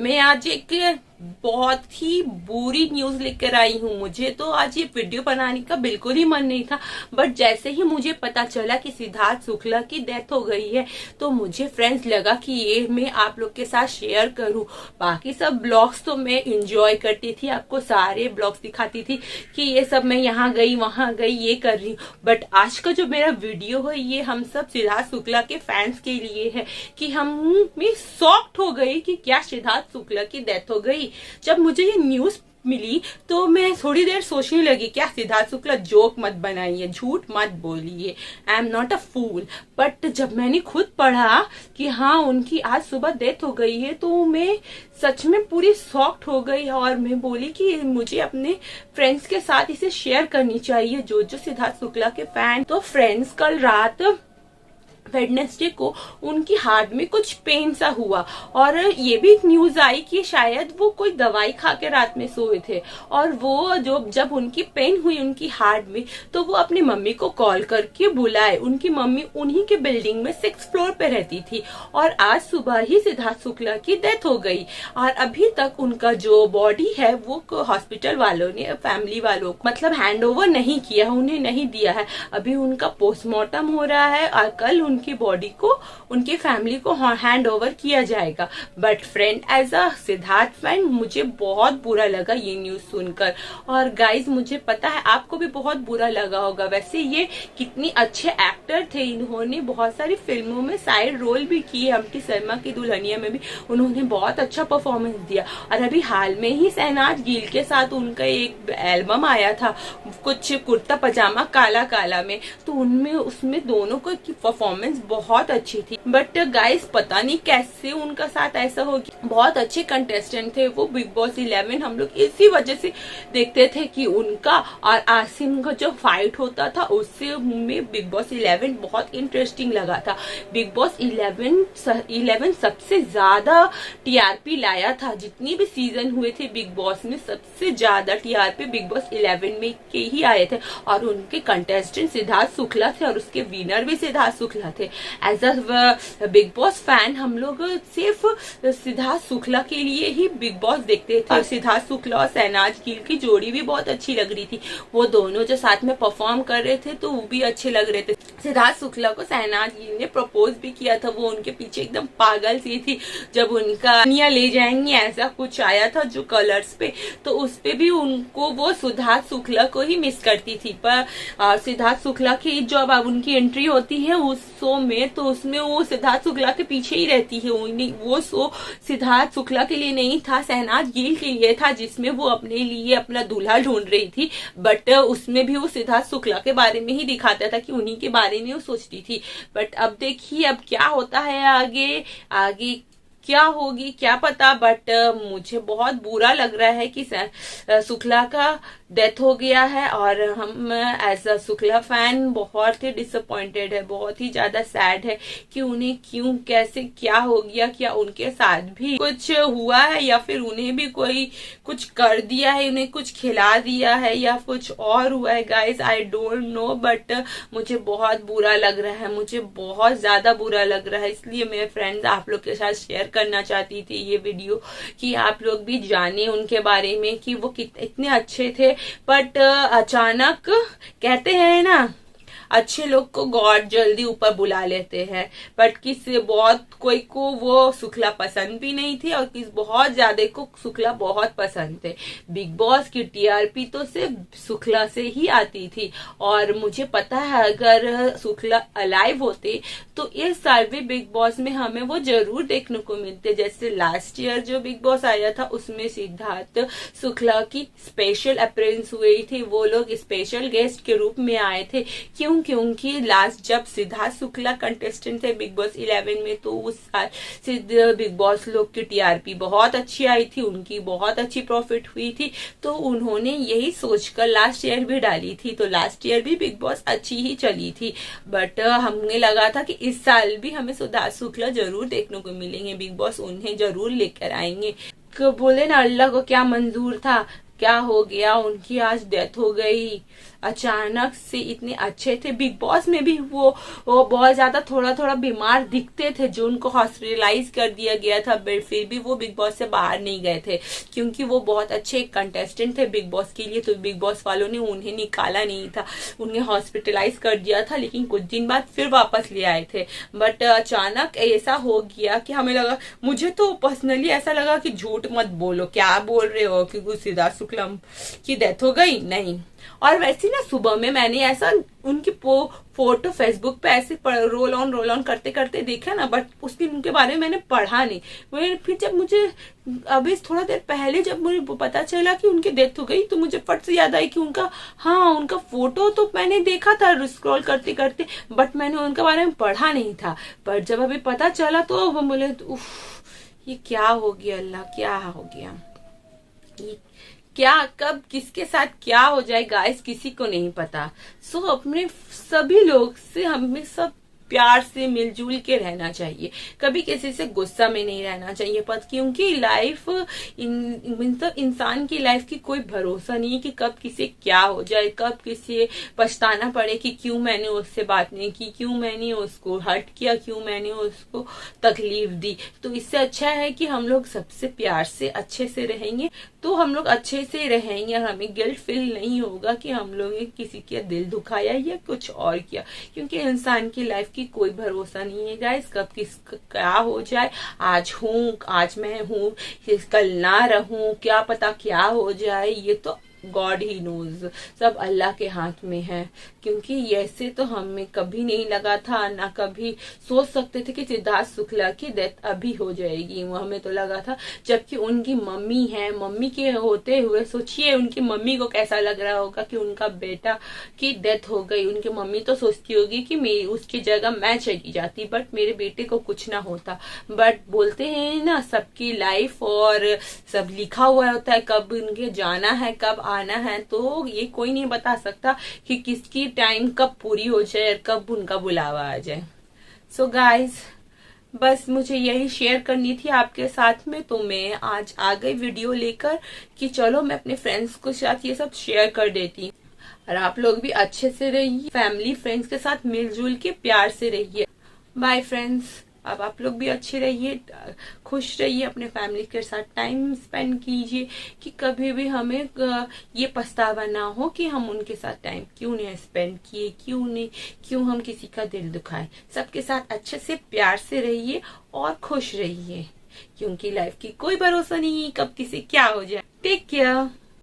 मैं आज एक बहुत ही बुरी न्यूज लेकर आई हूँ। मुझे तो आज ये वीडियो बनाने का बिल्कुल ही मन नहीं था, बट जैसे ही मुझे पता चला कि सिद्धार्थ शुक्ला की डेथ हो गई है तो मुझे फ्रेंड्स लगा कि ये मैं आप लोग के साथ शेयर करूँ। बाकी सब ब्लॉग्स तो मैं इंजॉय करती थी, आपको सारे ब्लॉग्स दिखाती थी कि ये सब मैं यहाँ गई वहां गई ये कर रही हूँ, बट आज का जो मेरा वीडियो है ये हम सब सिद्धार्थ शुक्ला के फैंस के लिए है कि मैं शॉक्ड हो गई कि क्या सिद्धार्थ शुक्ला की डेथ हो गई। जब मुझे ये न्यूज मिली तो मैं थोड़ी देर सोचने लगी, क्या सिद्धार्थ शुक्ला जोक मत बनाइए, झूठ मत बोलिए, I am not a fool. But जब मैंने खुद पढ़ा कि हाँ उनकी आज सुबह डेथ हो गई है तो मैं सच में पूरी शॉक्ड हो गई और मैं बोली कि मुझे अपने फ्रेंड्स के साथ इसे शेयर करनी चाहिए जो सिद्धार्थ शुक्ला के फैन। तो फ्रेंड्स, कल रात वेडनेसडे को उनकी हार्ट में कुछ पेन सा हुआ और ये भी न्यूज आई कि शायद वो कोई दवाई खा के रात में सोए थे और वो जब उनकी पेन हुई उनकी हार्ट में तो वो अपनी मम्मी को कॉल करके बुलाए। उनकी मम्मी उन्हीं के बिल्डिंग में 6th फ्लोर पे रहती थी और आज सुबह ही सिद्धार्थ शुक्ला की डेथ हो गई और अभी तक उनका जो बॉडी है वो हॉस्पिटल वालों ने, फैमिली वालों मतलब हैंड ओवर नहीं किया, उन्हें नहीं दिया है। अभी उनका पोस्टमार्टम हो रहा है और कल उनकी बॉडी को उनके फैमिली को हैंड ओवर किया जाएगा। But friend, as a Siddharth fan मुझे बहुत बुरा लगा ये न्यूज सुनकर। और गाइज, मुझे पता है आपको भी बहुत बुरा लगा होगा। वैसे ये कितनी अच्छे एक्टर थे, इन्होंने बहुत सारी फिल्मों में साइड रोल भी किए। अम्टी शर्मा की दुल्हनिया में भी उन्होंने बहुत अच्छा परफॉर्मेंस दिया और अभी हाल में ही शहनाज गिल के साथ उनका एक एल्बम आया था, कुछ कुर्ता पजामा काला काला में, तो उनमें उसमें दोनों को परफॉर्मेंस बहुत अच्छी थी। बट गाइस, पता नहीं कैसे उनका साथ ऐसा हो गया। बहुत अच्छे कंटेस्टेंट थे वो बिग बॉस 11, हम लोग इसी वजह से देखते थे कि उनका और आसिम का जो फाइट होता था उससे में बिग बॉस 11 बहुत इंटरेस्टिंग लगा था। बिग बॉस 11 सबसे ज्यादा टीआरपी लाया था, जितनी भी सीजन हुए थे बिग बॉस में सबसे ज्यादा टीआरपी बिग बॉस 11 में के ही आए थे और उनके कंटेस्टेंट सिद्धार्थ शुक्ला थे और उसके विनर भी सिद्धार्थ शुक्ला थे। As a Bigg Boss fan हम लोग सिर्फ सिद्धार्थ शुक्ला के लिए ही बिग बॉस देखते थे। सिद्धार्थ शुक्ला और शहनाज गिल की जोड़ी भी बहुत अच्छी लग रही थी, वो दोनों जो साथ में परफॉर्म कर रहे थे तो वो भी अच्छे लग रहे थे। सिद्धार्थ शुक्ला को शहनाज गिल ने प्रपोज भी किया था, वो उनके पीछे एकदम पागल सी थी। जब उनका ले जाएंगी ऐसा कुछ आया था जो कलर्स पे, तो उस पे भी उनको वो सिद्धार्थ शुक्ला को ही मिस करती थी। पर सिद्धार्थ शुक्ला की जब अब उनकी एंट्री होती है उस शो में तो उसमें वो सिद्धार्थ शुक्ला के पीछे ही रहती है। वो शो सिद्धार्थ शुक्ला के लिए नहीं था, शहनाज गिल के लिए था, जिसमें वो अपने लिए अपना दूल्हा ढूंढ रही थी। बट उसमें भी वो सिद्धार्थ शुक्ला के बारे में ही दिखाता था कि उन्हीं के बारे में वो सोचती थी। बट अब देखिए अब क्या होता है, आगे आगे क्या होगी क्या पता। बट मुझे बहुत बुरा लग रहा है कि शुक्ला का डेथ हो गया है और हम एज अ शुक्ला फैन बहुत ही डिसअपॉइंटेड है, बहुत ही ज्यादा सैड है कि उन्हें क्यों कैसे क्या हो गया, क्या उनके साथ भी कुछ हुआ है या फिर उन्हें भी कोई कुछ कर दिया है, उन्हें कुछ खिला दिया है या कुछ और हुआ है। Guys, I don't know, but मुझे बहुत बुरा लग रहा है, मुझे बहुत ज्यादा बुरा लग रहा है। इसलिए मेरे फ्रेंड्स आप लोग के साथ शेयर करना चाहती थी ये वीडियो कि आप लोग भी जाने उनके बारे में कि वो इतने अच्छे थे। बट अचानक कहते हैं ना, अच्छे लोग को गॉड जल्दी ऊपर बुला लेते हैं। बट बहुत कोई को वो शुक्ला पसंद भी नहीं थी और बहुत ज्यादा को शुक्ला बहुत पसंद थे। बिग बॉस की टीआरपी तो सिर्फ शुक्ला से ही आती थी और मुझे पता है अगर शुक्ला अलाइव होते तो इस साल भी बिग बॉस में हमें वो जरूर देखने को मिलते। जैसे लास्ट ईयर जो बिग बॉस आया था उसमें सिद्धार्थ शुक्ला की स्पेशल अपीयरेंस हुई थी, वो लोग स्पेशल गेस्ट के रूप में आए थे। क्योंकि लास्ट जब सिद्धार्थ शुक्ला कंटेस्टेंट थे बिग बॉस 11 में तो उस साल बिग बॉस लोग की टीआरपी बहुत अच्छी आई थी, उनकी बहुत अच्छी प्रॉफिट हुई थी, तो उन्होंने यही सोचकर लास्ट ईयर भी डाली थी। तो लास्ट ईयर भी बिग बॉस अच्छी ही चली थी। बट हमें लगा था कि इस साल भी हमें सिद्धार्थ शुक्ला जरूर देखने को मिलेंगे, बिग बॉस उन्हें जरूर लेकर आएंगे। बोले ना, अल्लाह को क्या मंजूर था क्या हो गया, उनकी आज डेथ हो गई अचानक से। इतने अच्छे थे, बिग बॉस में भी वो बहुत ज्यादा थोड़ा थोड़ा बीमार दिखते थे, जो उनको हॉस्पिटलाइज कर दिया गया था, बट फिर भी वो बिग बॉस से बाहर नहीं गए थे, क्योंकि वो बहुत अच्छे कंटेस्टेंट थे बिग बॉस के लिए। तो बिग बॉस वालों ने उन्हें निकाला नहीं था, उन्हें हॉस्पिटलाइज कर दिया था, लेकिन कुछ दिन बाद फिर वापस ले आए थे। बट अचानक ऐसा हो गया कि हमें लगा, मुझे तो पर्सनली ऐसा लगा कि झूठ मत बोलो, क्या बोल रहे हो कि सिद्धार्थ शुक्ला की डेथ हो गई। नहीं। और वैसे ना सुबह में मैंने ऐसा उनकी फोटो फेसबुक पे ऐसे रोल ऑन करते करते देखा ना, बट उस दिन उनके बारे में मैंने पढ़ा नहीं। फिर जब मुझे अभी थोड़ा देर पहले जब मुझे पता चला कि उनकी डेथ हो गई, तो मुझे फट से याद आई कि उनका फोटो तो मैंने देखा था स्क्रॉल करते करते, बट मैंने उनके बारे में पढ़ा नहीं था। पर जब अभी पता चला तो वो बोले, उफ, ये क्या हो गया अल्लाह, क्या हो गया, ये क्या कब किसके साथ क्या हो जाए गाइस, किसी को नहीं पता। सो अपने सभी लोग से हमें सब प्यार से मिलजुल के रहना चाहिए, कभी किसी से गुस्सा में नहीं रहना चाहिए। पर क्योंकि लाइफ मतलब इंसान की लाइफ की कोई भरोसा नहीं है कि कब किसी क्या हो जाए, कब किसी पछताना पड़े कि क्यों मैंने उससे बात नहीं की, क्यों मैंने उसको हर्ट किया, क्यों मैंने उसको तकलीफ दी। तो इससे अच्छा है कि हम लोग सबसे प्यार से अच्छे से रहेंगे, तो हम लोग अच्छे से रहेंगे और हमें गिल्ट फील नहीं होगा कि हम लोग ने किसी के दिल दुखाया या कुछ और किया। क्योंकि इंसान की लाइफ की कोई भरोसा नहीं है गाइस, कब किस क्या हो जाए। आज मैं हूँ, कल ना रहूं, क्या पता क्या हो जाए, ये तो गॉड ही नोज, सब अल्लाह के हाथ में है। क्योंकि ऐसे तो हमें कभी नहीं लगा था, ना कभी सोच सकते थे कि सिद्धार्थ शुक्ला की डेथ अभी हो जाएगी। वो हमें तो लगा था, जबकि उनकी मम्मी है, मम्मी के होते हुए सोचिए उनकी मम्मी को कैसा लग रहा होगा कि उनका बेटा की डेथ हो गई। उनकी मम्मी तो सोचती होगी कि मेरी उसकी जगह मैं चली जाती, बट मेरे बेटे को कुछ ना होता। बट बोलते हैं ना, सबकी लाइफ और सब लिखा हुआ होता है, कब उनके जाना है, कब आना है, तो ये कोई नहीं बता सकता कि किसकी टाइम कब पूरी हो जाए और कब उनका बुलावा आ जाए। सो गाइज, बस मुझे यही शेयर करनी थी आपके साथ में, तो मैं आज आ गई वीडियो लेकर कि चलो मैं अपने फ्रेंड्स के साथ ये सब शेयर कर देती हूँ। और आप लोग भी अच्छे से रहिए, फैमिली फ्रेंड्स के साथ मिलजुल के प्यार से रहिए। Bye friends. अब आप लोग भी अच्छे रहिए, खुश रहिए, अपने फैमिली के साथ टाइम स्पेंड कीजिए कि कभी भी हमें ये पछतावा ना हो कि हम उनके साथ टाइम क्यों नहीं स्पेंड किए, क्यों हम किसी का दिल दुखाए। सबके साथ अच्छे से प्यार से रहिए और खुश रहिए, क्योंकि लाइफ की कोई भरोसा नहीं, कब किसी क्या हो जाए। Take care.